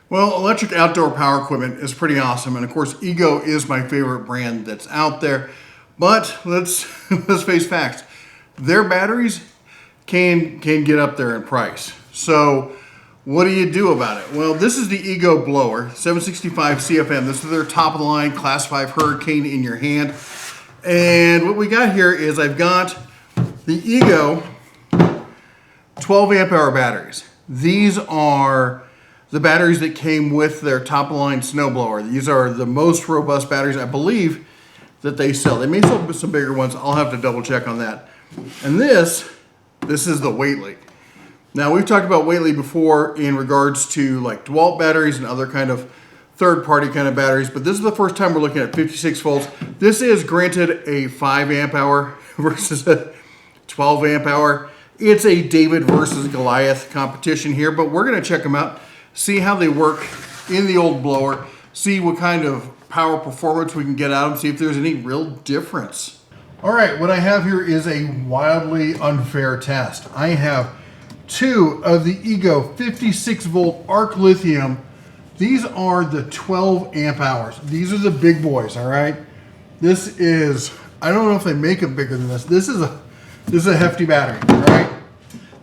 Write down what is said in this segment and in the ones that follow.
Well, electric outdoor power equipment is pretty awesome, and of course, Ego is my favorite brand that's out there. But let's let's face facts: their batteries can get up there in price. So, what do you do about it? Well, this is the Ego blower, 765 CFM. This is their top of the line Class 5 Hurricane in your hand. And what we got here is I've got the Ego 12 amp hour batteries. These are the batteries that came with their top of the line snowblower. These are the most robust batteries I believe that they sell. They may sell some bigger ones. I'll have to double check on that. And this is the Waitley. Now we've talked about Waitley before in regards to like DeWalt batteries and other kind of third-party kind of batteries, but this is the first time we're looking at 56 volts. This is granted a 5 amp hour versus a 12 amp hour. It's a David versus Goliath competition here, but we're gonna check them out, see how they work in the old blower, see what kind of power performance we can get out of them, see if there's any real difference. All right, what I have here is a wildly unfair test. I have two of the Ego 56 volt arc lithium. These are the 12 amp hours. These are the big boys, all right? This is, I don't know if they make them bigger than this. This is a hefty battery, all right?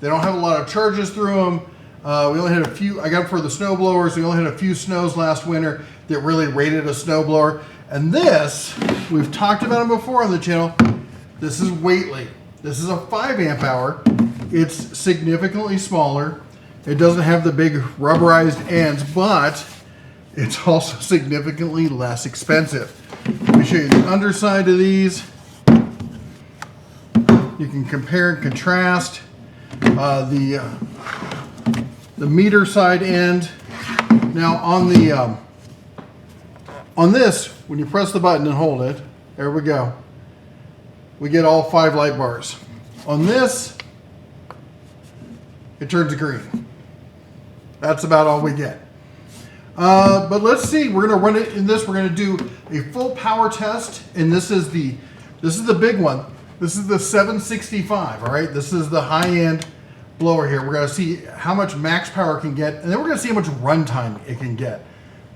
They don't have a lot of charges through them. We only had a few, I got them for the snow blowers. We only had a few snows last winter that really rated a snow blower. And this, we've talked about them before on the channel. This is Waitley. This is a 5 amp hour. It's significantly smaller. It doesn't have the big rubberized ends, but it's also significantly less expensive. Let me show you the underside of these. You can compare and contrast the meter side end. Now on the on this, when you press the button and hold it, there we go. We get all 5 light bars. On this, it turns green. That's about all we get. But let's see. We're going to run it in this. We're going to do a full power test, and this is the big one. This is the 765. All right. This is the high-end blower here. We're going to see how much max power it can get, and then we're going to see how much runtime it can get.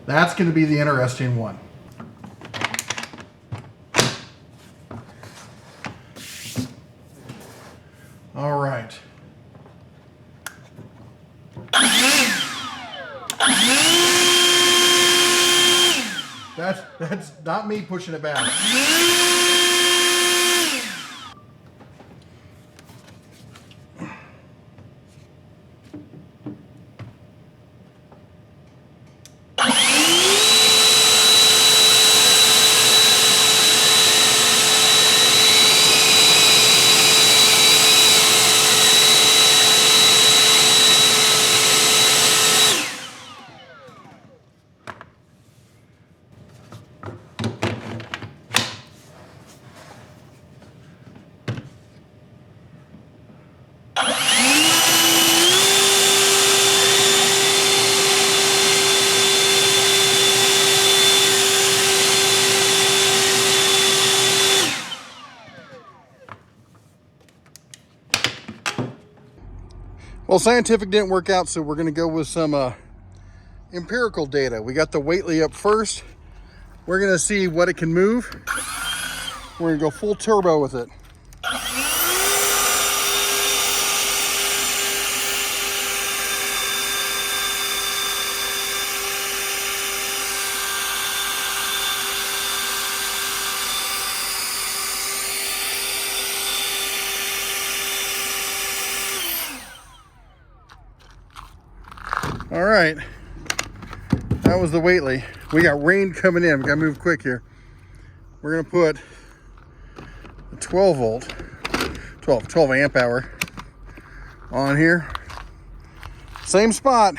That's going to be the interesting one. All right. That's not me pushing it back. Well, scientific didn't work out, so we're going to go with some empirical data. We got the Waitley up first. We're going to see what it can move. We're going to go full turbo with it. All right, that was the Waitley. We got rain coming in. We got to move quick here. We're going to put a 12 volt, 12 amp hour on here. Same spot.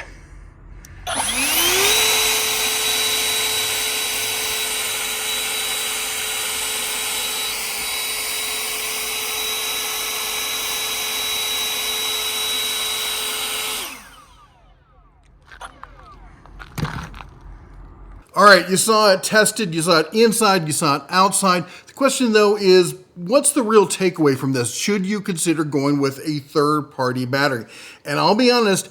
All right, you saw it tested, you saw it inside, you saw it outside. The question though is, what's the real takeaway from this? Should you consider going with a third-party battery? And I'll be honest,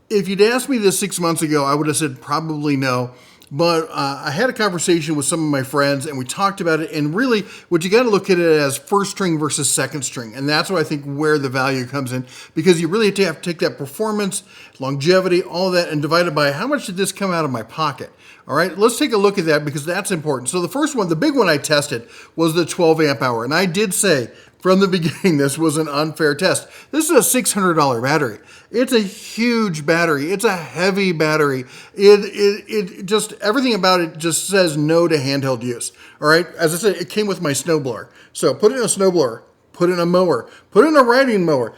If you'd asked me this 6 months ago, I would have said probably no. But I had a conversation with some of my friends and we talked about it. And really, what you got to look at it as first string versus second string. And that's what I think where the value comes in, because you really have to take that performance, longevity, all that, and divide it by how much did this come out of my pocket. All right, let's take a look at that because that's important. So the first one, the big one I tested was the 12 amp hour. And I did say from the beginning, this was an unfair test. This is a $600 battery. It's a huge battery. It's a heavy battery. It just, everything about it just says no to handheld use. All right, as I said, it came with my snowblower. So put it in a snowblower, put it in a mower, put it in a riding mower.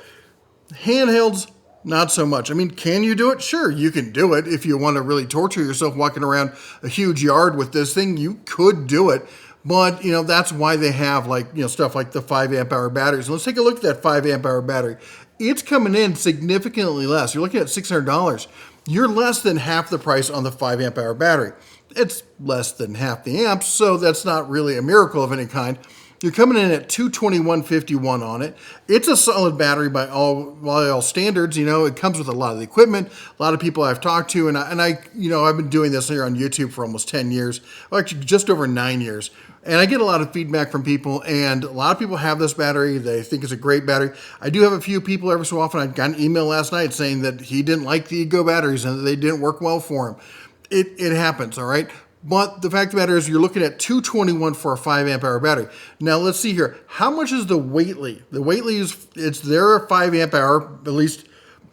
Handhelds, not so much. I mean, can you do it? Sure, you can do it. If you want to really torture yourself walking around a huge yard with this thing, you could do it. But, that's why they have stuff like the 5 amp hour batteries. Let's take a look at that 5 amp hour battery. It's coming in significantly less. You're looking at $600. You're less than half the price on the 5 amp hour battery. It's less than half the amps, so that's not really a miracle of any kind. You're coming in at 221.51 on it. It's a solid battery by all standards. It comes with a lot of the equipment. A lot of people I've talked to, and I've been doing this here on YouTube for almost 10 years, actually just over 9 years. And I get a lot of feedback from people, and a lot of people have this battery. They think it's a great battery. I do have a few people every so often. I got an email last night saying that he didn't like the Ego batteries and that they didn't work well for him. It happens, all right? But the fact of the matter is you're looking at $221 for a 5 amp hour battery. Now let's see here. How much is the Waitley? The Waitley it's their 5 amp hour, at least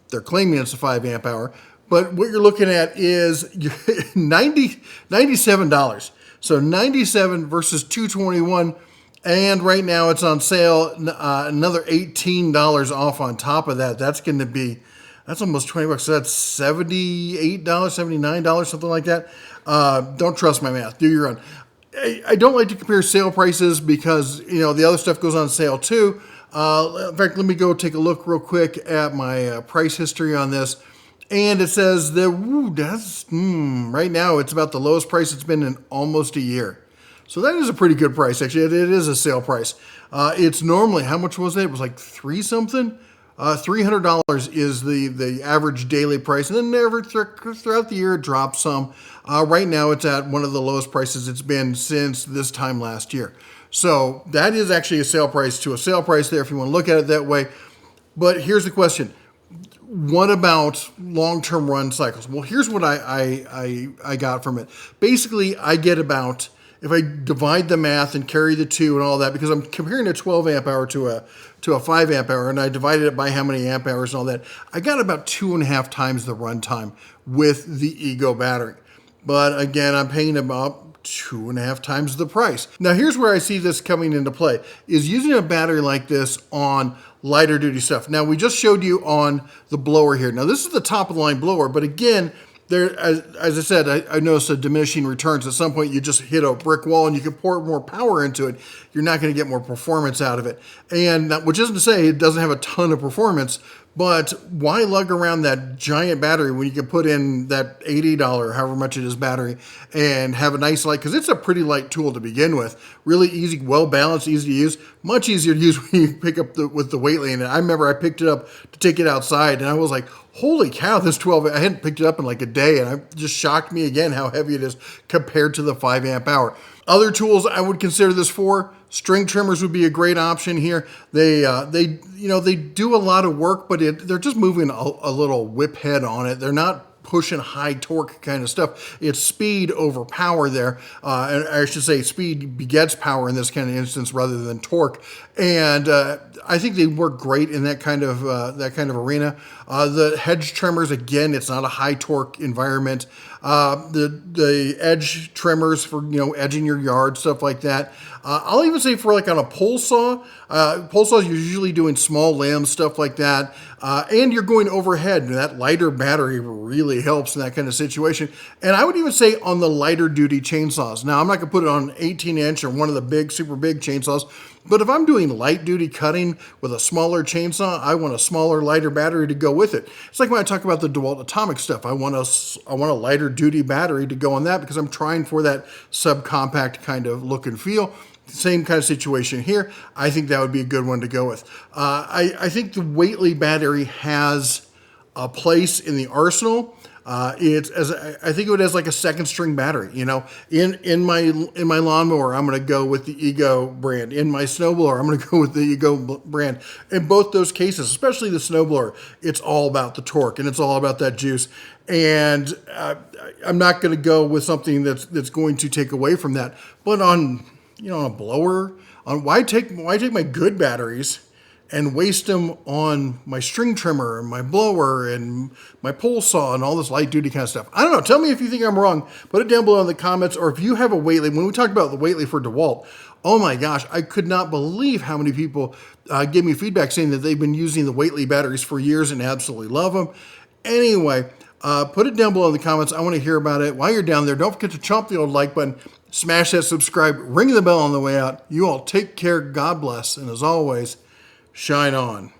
they're claiming it's a 5 amp hour. But what you're looking at is $97. So $97 versus $221. And right now it's on sale, another $18 off on top of that. That's almost $20. So that's $78, $79, something like that. Don't trust my math. Do your own. I don't like to compare sale prices because, the other stuff goes on sale too. In fact, let me go take a look real quick at my price history on this. And it says that right now it's about the lowest price it's been in almost a year. So that is a pretty good price. Actually, it is a sale price. It's normally, how much was it? It was like $3 something. $300 is the average daily price, and then throughout the year it drops some. Right now it's at one of the lowest prices it's been since this time last year. So that is actually a sale price to a sale price there if you want to look at it that way. But here's the question. What about long-term run cycles? Well, here's what I got from it. Basically, I get about, if I divide the math and carry the 2 and all that, because I'm comparing a 12 amp hour to a 5 amp hour, and I divided it by how many amp hours and all that, I got about 2.5 times the runtime with the Ego battery. But again, I'm paying about 2.5 times the price. Now, here's where I see this coming into play, is using a battery like this on lighter duty stuff. Now, we just showed you on the blower here. Now, this is the top of the line blower, but again, there, as I said, I noticed a diminishing returns. At some point, you just hit a brick wall and you can pour more power into it. You're not going to get more performance out of it. And which isn't to say it doesn't have a ton of performance, but why lug around that giant battery when you can put in that $80, however much it is, battery and have a nice light? Because it's a pretty light tool to begin with. Really easy, well balanced, easy to use. Much easier to use when you pick up with the Waitley. And I remember I picked it up to take it outside, and I was like, holy cow, this 12, I hadn't picked it up in like a day, and it just shocked me again how heavy it is compared to the 5 amp hour. Other tools I would consider this for, string trimmers would be a great option here. They do a lot of work, but they're just moving a little whip head on it. They're not pushing high torque kind of stuff. It's speed over power there. And I should say speed begets power in this kind of instance rather than torque. And I think they work great in that kind of arena. The hedge trimmers, again, it's not a high torque environment. The edge trimmers for edging your yard, stuff like that. I'll even say for like on a pole saw you're usually doing small limbs, stuff like that, and you're going overhead, and that lighter battery really helps in that kind of situation. And I would even say on the lighter duty chainsaws. Now, I'm not gonna put it on an 18-inch or one of the big, super big chainsaws, but if I'm doing light duty cutting with a smaller chainsaw, I want a smaller, lighter battery to go with it. It's like when I talk about the DeWalt Atomic stuff. I want a lighter duty battery to go on that because I'm trying for that subcompact kind of look and feel. Same kind of situation here. I think that would be a good one to go with. I think the Waitley battery has a place in the arsenal. It's as I think of it as like a second string battery. You know, in my lawnmower, I'm going to go with the Ego brand. In my snowblower, I'm going to go with the Ego brand. In both those cases, especially the snowblower, it's all about the torque and it's all about that juice. And I'm not going to go with something that's going to take away from that. But on a blower, why take my good batteries and waste them on my string trimmer and my blower and my pole saw and all this light duty kind of stuff. I don't know. Tell me if you think I'm wrong. Put it down below in the comments, or if you have a Waitley. When we talked about the Waitley for DeWalt, oh my gosh, I could not believe how many people gave me feedback saying that they've been using the Waitley batteries for years and absolutely love them. Anyway, put it down below in the comments. I want to hear about it. While you're down there, don't forget to chomp the old like button, smash that subscribe, ring the bell on the way out. You all take care. God bless. And as always, shine on.